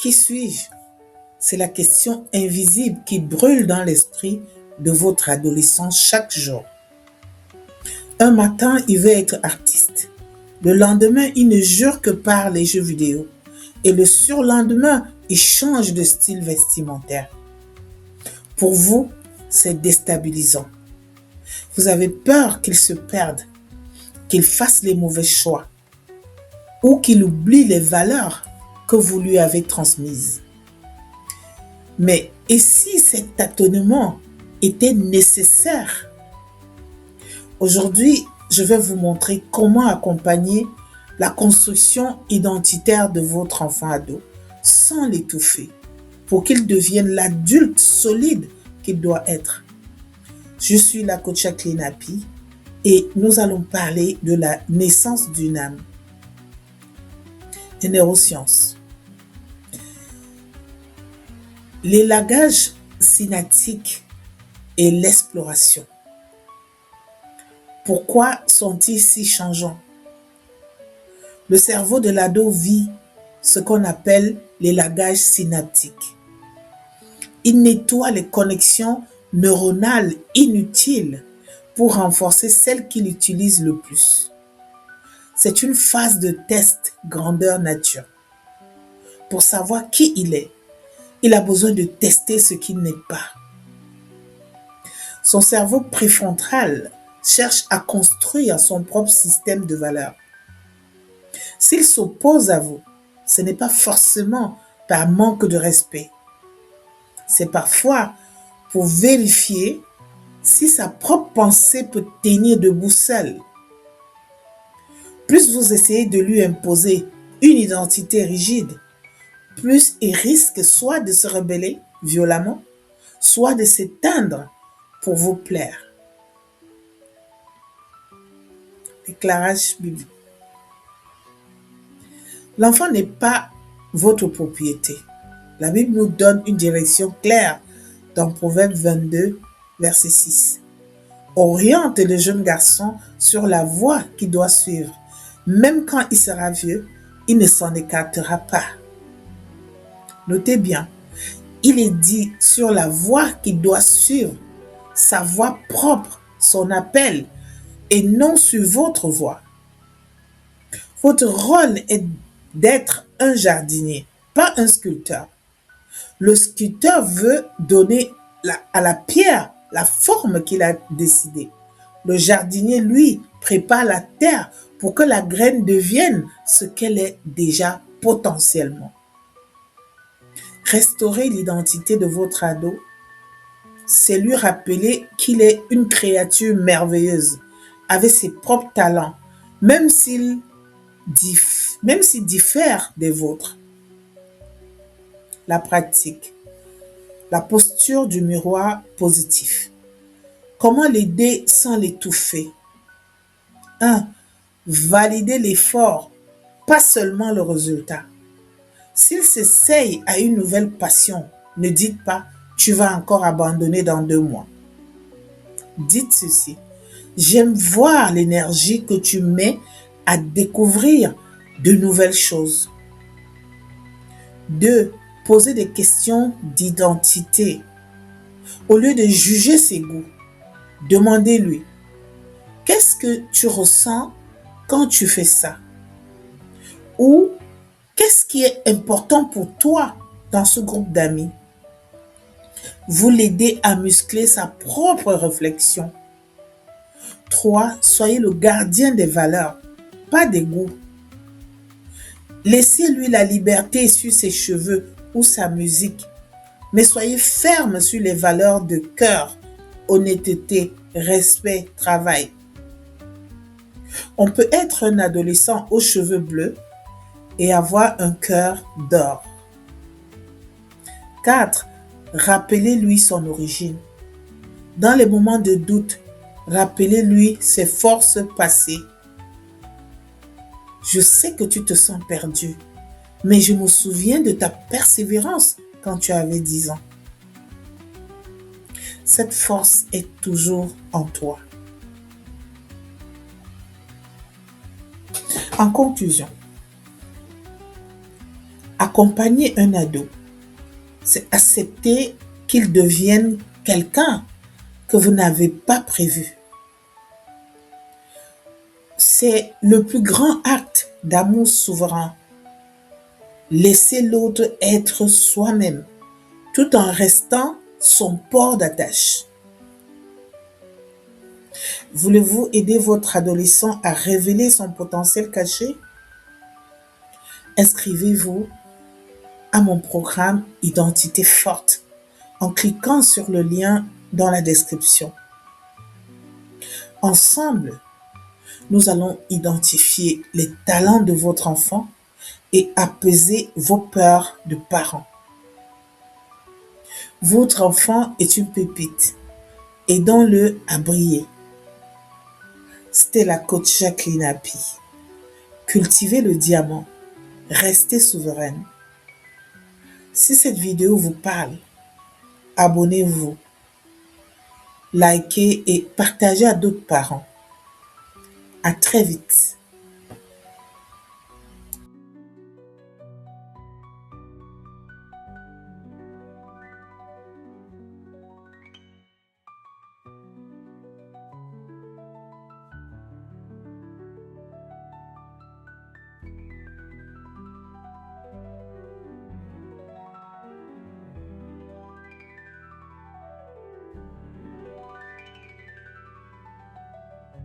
Qui suis-je? C'est la question invisible qui brûle dans l'esprit de votre adolescent chaque jour. Un matin, il veut être artiste. Le lendemain, il ne jure que par les jeux vidéo. Et le surlendemain, il change de style vestimentaire. Pour vous, c'est déstabilisant. Vous avez peur qu'il se perde, qu'il fasse les mauvais choix ou qu'il oublie les valeurs que vous lui avez transmises. Mais et si cet tâtonnement était nécessaire? Aujourd'hui, je vais vous montrer comment accompagner la construction identitaire de votre enfant ado sans l'étouffer pour qu'il devienne l'adulte solide qu'il doit être. Je suis la coach Jacqueline Happy et nous allons parler de la naissance d'une âme. Les neurosciences. L'élagage synaptique et l'exploration. Pourquoi sont-ils si changeants? Le cerveau de l'ado vit ce qu'on appelle l'élagage synaptique. Il nettoie les connexions neuronales inutiles pour renforcer celles qu'il utilise le plus. C'est une phase de test grandeur nature. Pour savoir qui il a besoin de tester ce qu'il n'est pas. Son cerveau préfrontal cherche à construire son propre système de valeurs. S'il s'oppose à vous, ce n'est pas forcément par manque de respect. C'est parfois pour vérifier si sa propre pensée peut tenir debout seule. Plus vous essayez de lui imposer une identité rigide, plus il risque soit de se rebeller violemment, soit de s'éteindre pour vous plaire. Déclaration biblique. L'enfant n'est pas votre propriété. La Bible nous donne une direction claire dans Proverbe 22, verset 6. Oriente le jeune garçon sur la voie qu'il doit suivre. Même quand il sera vieux, il ne s'en écartera pas. Notez bien, il est dit sur la voie qu'il doit suivre, sa voie propre, son appel, et non sur votre voie. Votre rôle est d'être un jardinier, pas un sculpteur. Le sculpteur veut donner à la pierre la forme qu'il a décidée. Le jardinier, lui, prépare la terre pour que la graine devienne ce qu'elle est déjà potentiellement. Restaurer l'identité de votre ado, c'est lui rappeler qu'il est une créature merveilleuse, avec ses propres talents, même s'il diffère des vôtres. La pratique. La posture du miroir positif. Comment l'aider sans l'étouffer? 1. Valider l'effort, pas seulement le résultat. S'il s'essaye à une nouvelle passion, ne dites pas « tu vas encore abandonner dans 2 mois ». Dites ceci: j'aime voir l'énergie que tu mets à découvrir de nouvelles choses. 2. Poser des questions d'identité. Au lieu de juger ses goûts, demandez-lui: qu'est-ce que tu ressens quand tu fais ça? Ou qu'est-ce qui est important pour toi dans ce groupe d'amis? Vous l'aidez à muscler sa propre réflexion. 3. Soyez le gardien des valeurs, pas des goûts. Laissez-lui la liberté sur ses cheveux ou sa musique, mais soyez ferme sur les valeurs de cœur, honnêteté, respect, travail. On peut être un adolescent aux cheveux bleus et avoir un cœur d'or. 4. Rappelez-lui son origine. Dans les moments de doute, rappelez-lui ses forces passées. Je sais que tu te sens perdu, mais je me souviens de ta persévérance quand tu avais 10 ans. Cette force est toujours en toi. En conclusion, Accompagner un ado, c'est accepter qu'il devienne quelqu'un que vous n'avez pas prévu. C'est le plus grand acte d'amour souverain. Laisser l'autre être soi-même, tout en restant son port d'attache. Voulez-vous aider votre adolescent à révéler son potentiel caché? Inscrivez-vous à mon programme Identité forte en cliquant sur le lien dans la description. Ensemble, nous allons identifier les talents de votre enfant et apaiser vos peurs de parents. Votre enfant est une pépite. Aidons-le à briller. C'était la coach Jacqueline Happy. Cultivez le diamant. Restez souveraine. Si cette vidéo vous parle, abonnez-vous, likez et partagez à d'autres parents. À très vite.